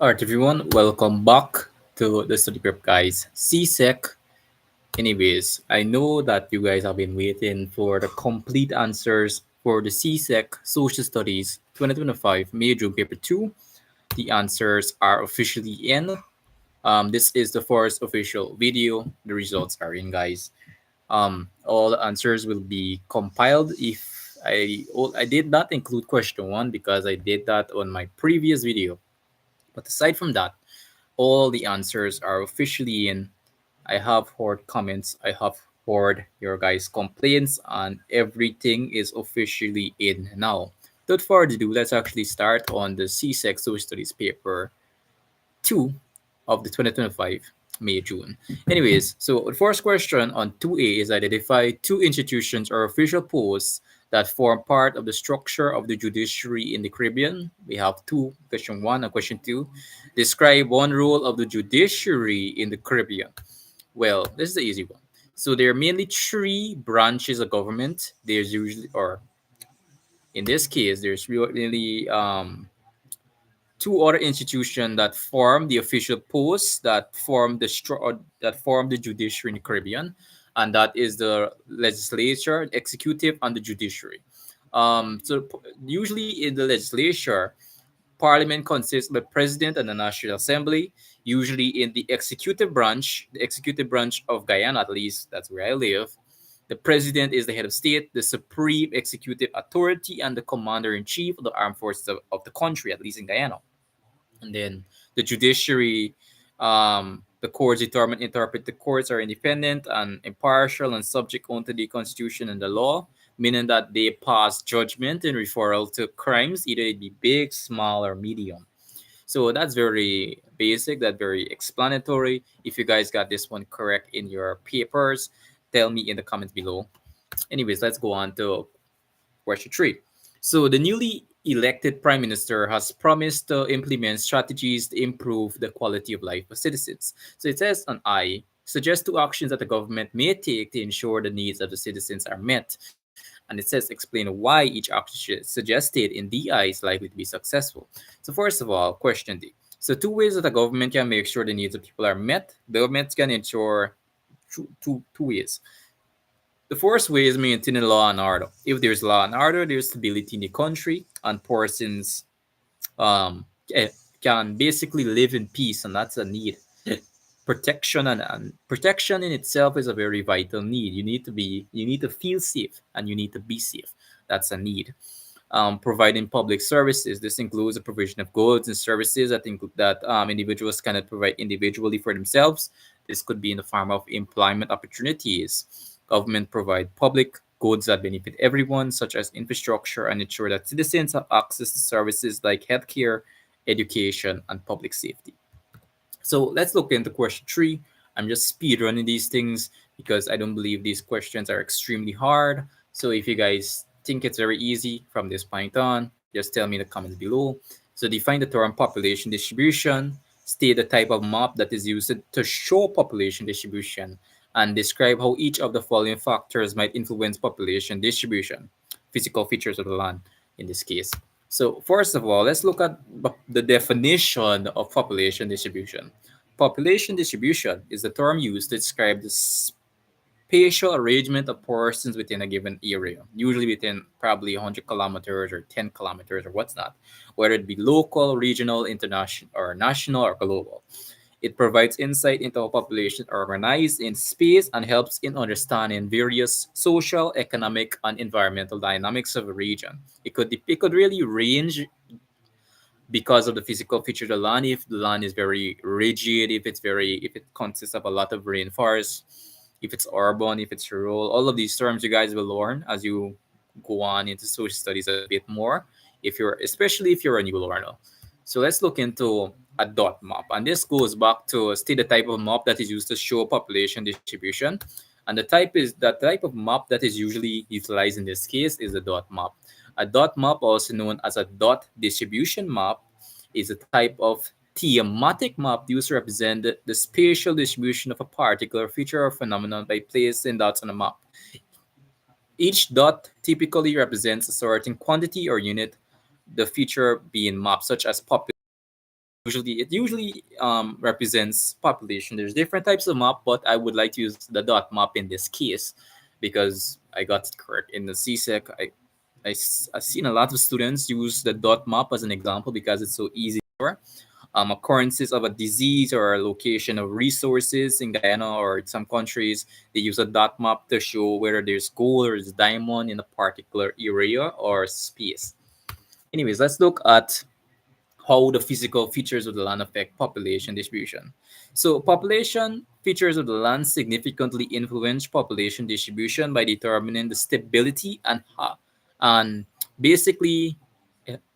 Alright, everyone, welcome back to the study prep, guys. Csec. Anyways, I know that you guys have been waiting for the complete answers for the Csec Social Studies 2025 May June paper 2. The answers are officially in. This is the first official video. The results are in, guys. All the answers will be compiled. If I did not include question one because I did that on my previous video. But aside from that, all the answers are officially in. I have heard comments, I have heard your guys' complaints, and everything is officially in now. Without further ado, let's actually start on the CSEC Social Studies paper 2 of the 2025 May June. Anyways, so the first question on 2A is identify two institutions or official posts that form part of the structure of the judiciary in the Caribbean. We have two, question one and question two. Describe one role of the judiciary in the Caribbean. Well, this is the easy one. So there are mainly three branches of government. There's usually, or in this case, there's really two other institutions that form the official posts that form the judiciary in the Caribbean, and that is the legislature, executive, and the judiciary. Usually in the legislature, Parliament consists of the President and the National Assembly. Usually in the executive branch of Guyana, at least that's where I live, the President is the head of state, the supreme executive authority, and the commander in chief of the armed forces of the country, at least in Guyana. And then the judiciary, the courts determine interpret the courts are independent and impartial and subject only to the constitution and the law, meaning that they pass judgment in referral to crimes, either it be big, small, or medium. So that's very basic, that's very explanatory. If you guys got this one correct in your papers, tell me in the comments below. Anyways, let's go on to question three. So the newly elected prime minister has promised to implement strategies to improve the quality of life for citizens. So it says on I, suggest two actions that the government may take to ensure the needs of the citizens are met. And it says explain why each action suggested in DI is likely to be successful. So first of all, question D. So two ways that the government can make sure the needs of people are met. The government can ensure two ways. The first way is maintaining law and order. If there's law and order, there's stability in the country, and persons um, eh, can basically live in peace, and that's a need. Protection in itself is a very vital need. You need to feel safe, and you need to be safe. That's a need. Providing public services. This includes the provision of goods and services that individuals cannot provide individually for themselves. This could be in the form of employment opportunities. Government provide public goods that benefit everyone, such as infrastructure, and ensure that citizens have access to services like healthcare, education, and public safety. So let's look into question three. I'm just speed running these things because I don't believe these questions are extremely hard. So if you guys think it's very easy from this point on, just tell me in the comments below. So define the term population distribution, state the type of map that is used to show population distribution, and describe how each of the following factors might influence population distribution, physical features of the land in this case. So first of all, let's look at the definition of population distribution. Population distribution is the term used to describe the spatial arrangement of persons within a given area, usually within probably 100 kilometers or 10 kilometers or what's not, whether it be local, regional, international, or national or global. It provides insight into how populations are organized in space and helps in understanding various social, economic, and environmental dynamics of a region. It could really range because of the physical feature of the land. If the land is very rigid, if it consists of a lot of rainforest, if it's urban, if it's rural, all of these terms you guys will learn as you go on into social studies a bit more. Especially if you're a new learner. So let's look into a dot map, and this goes back to state the type of map that is used to show population distribution. And the type of map that is usually utilized in this case is the dot map. A dot map, also known as a dot distribution map, is a type of thematic map used to represent the spatial distribution of a particular feature or phenomenon by placing dots on a map. Each dot typically represents a certain quantity or unit, the feature being mapped, such as population. Usually represents population. There's different types of map, but I would like to use the dot map in this case because I got it correct in the CSEC. I've seen a lot of students use the dot map as an example because it's so easy for occurrences of a disease or a location of resources in Guyana or in some countries. They use a dot map to show whether there's gold or there's diamond in a particular area or space. Anyways, let's look at how the physical features of the land affect population distribution. So, population features of the land significantly influence population distribution by determining the stability and basically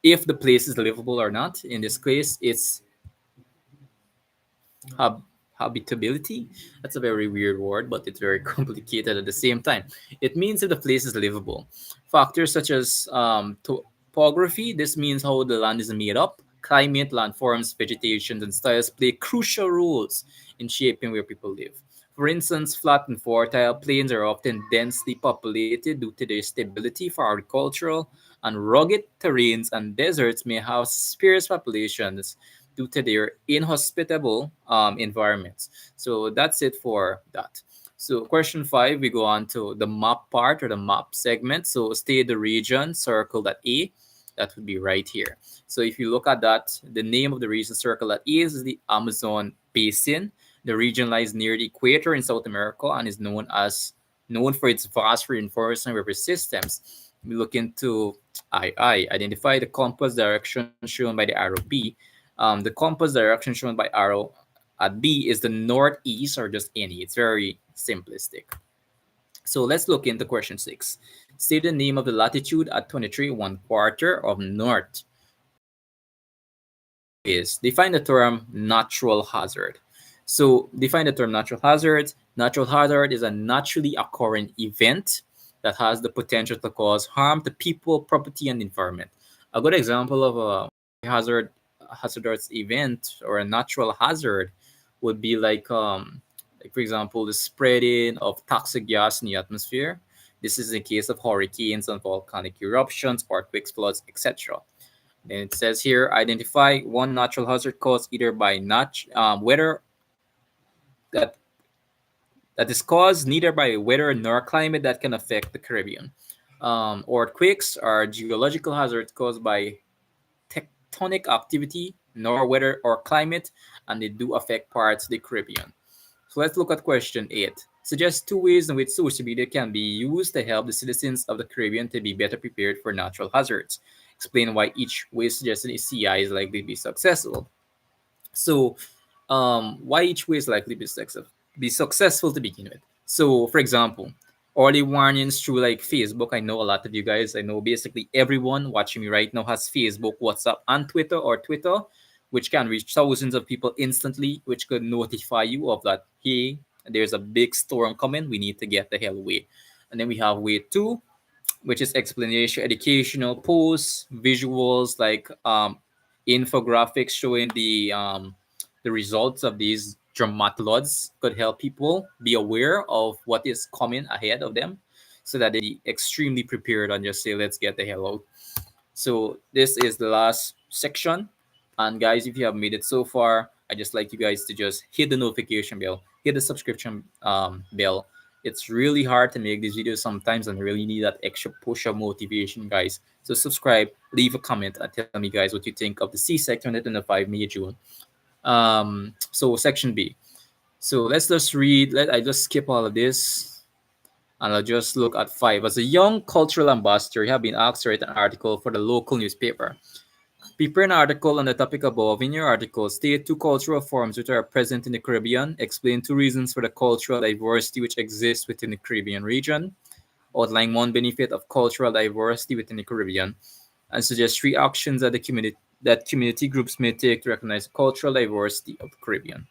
if the place is livable or not. In this case, it's hab- habitability. That's a very weird word, but it's very complicated at the same time. It means if the place is livable. Factors such as topography, this means how the land is made up. Climate, landforms, vegetation, and styles play crucial roles in shaping where people live. For instance, flat and fertile plains are often densely populated due to their stability for agricultural, and rugged terrains and deserts may have sparse populations due to their inhospitable environments. So that's it for that. So question 5, we go on to the map part or the map segment. So state the region, circle that A. That would be right here. So if you look at that, the name of the region circle that is the Amazon Basin. The region lies near the equator in South America and is known for its vast reinforcement river systems. We look into I identify the compass direction shown by the arrow B. The compass direction shown by arrow at B is the northeast or just any. It's very simplistic. So let's look into question 6. Say the name of the latitude at 23 1/4 of north is define the term natural hazard. So define the term natural hazard. Natural hazard is a naturally occurring event that has the potential to cause harm to people, property, and environment. A good example of a hazardous event or a natural hazard would be like for example the spreading of toxic gas in the atmosphere. This is in case of hurricanes and volcanic eruptions, earthquakes, floods, etc. Then it says here, identify one natural hazard caused either by weather that that is caused neither by weather nor climate that can affect the Caribbean. Earthquakes are geological hazards caused by tectonic activity, nor weather or climate, and they do affect parts of the Caribbean. So let's look at question 8. Suggest 2 ways in which social media can be used to help the citizens of the Caribbean to be better prepared for natural hazards. Explain why each way suggested in CI is likely to be successful. So, why each way is likely to be successful to begin with? So, for example, early warnings through like Facebook. I know a lot of you guys. I know basically everyone watching me right now has Facebook, WhatsApp, and Twitter, which can reach thousands of people instantly, which could notify you of that. Hey, there's a big storm coming. We need to get the hell away. And then we have way two, which is explanation, educational posts, visuals like infographics showing the results of these dramatic floods could help people be aware of what is coming ahead of them so that they extremely prepared and just say, let's get the hell out. So this is the last section. And guys, if you have made it so far, I just like you guys to just hit the notification bell, hit the subscription bell. It's really hard to make these videos sometimes and really need that extra push of motivation, guys. So subscribe, leave a comment, and tell me, guys, what you think of the C-Sec 2025 May June. So section B. So let's just read. I just skip all of this and I'll just look at 5. As a young cultural ambassador, you have been asked to write an article for the local newspaper. Prepare an article on the topic above. In your article, state 2 cultural forms which are present in the Caribbean. Explain 2 reasons for the cultural diversity which exists within the Caribbean region. Outline 1 benefit of cultural diversity within the Caribbean. And suggest 3 actions that community groups may take to recognize cultural diversity of the Caribbean.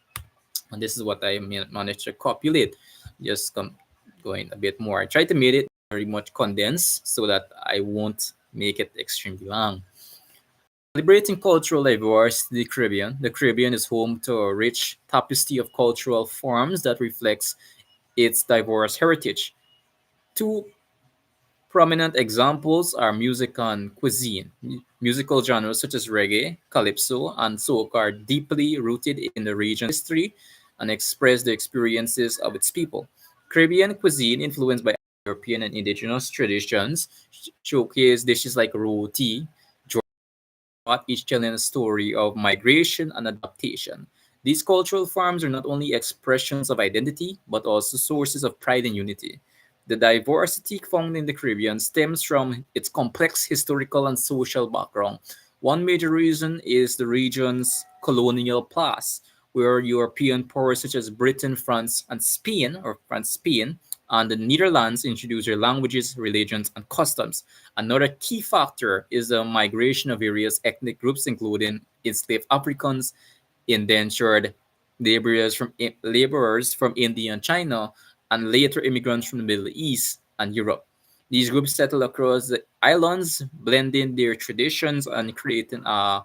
And this is what I managed to copulate. Just going a bit more. I tried to make it very much condensed so that I won't make it extremely long. Celebrating cultural diversity in the Caribbean is home to a rich tapestry of cultural forms that reflects its diverse heritage. 2 prominent examples are music and cuisine. Musical genres such as reggae, calypso, and soca are deeply rooted in the region's history and express the experiences of its people. Caribbean cuisine, influenced by European and indigenous traditions, showcase dishes like roti, each telling a story of migration and adaptation. These cultural forms are not only expressions of identity, but also sources of pride and unity. The diversity found in the Caribbean stems from its complex historical and social background. One major reason is the region's colonial past, where European powers such as Britain, France, and Spain, or France, Spain, and the Netherlands introduced their languages, religions, and customs. Another key factor is the migration of various ethnic groups, including enslaved Africans, indentured laborers from India and China, and later immigrants from the Middle East and Europe. These groups settled across the islands, blending their traditions and creating a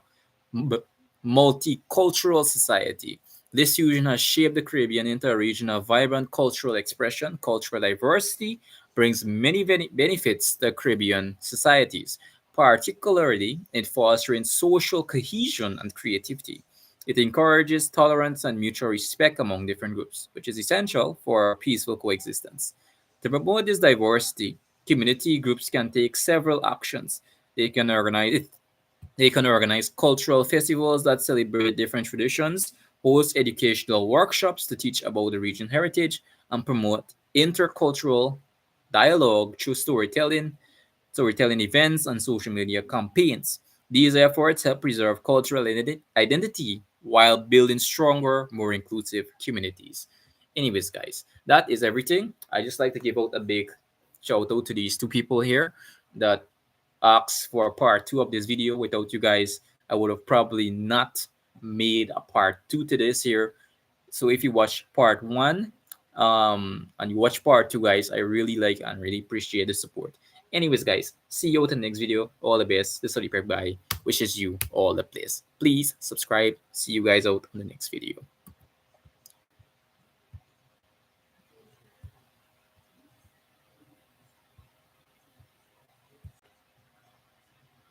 multicultural society. This fusion has shaped the Caribbean into a region of vibrant cultural expression. Cultural diversity brings many benefits to Caribbean societies, particularly in fostering social cohesion and creativity. It encourages tolerance and mutual respect among different groups, which is essential for peaceful coexistence. To promote this diversity, community groups can take several actions. They can organize they can organize cultural festivals that celebrate different traditions, host educational workshops to teach about the region heritage, and promote intercultural dialogue through storytelling events, and social media campaigns. These efforts help preserve cultural identity while building stronger, more inclusive communities. Anyways, guys, that is everything. I just like to give out a big shout out to these two people here that asked for part two of this video. Without you guys, I would have probably not made a part two to this here. So if you watch part one, and you watch part two, guys, I really like and really appreciate the support. Anyways, guys, see you at the next video. All the best. The study prep guy wishes you all the best. Please subscribe. See you guys out on the next video.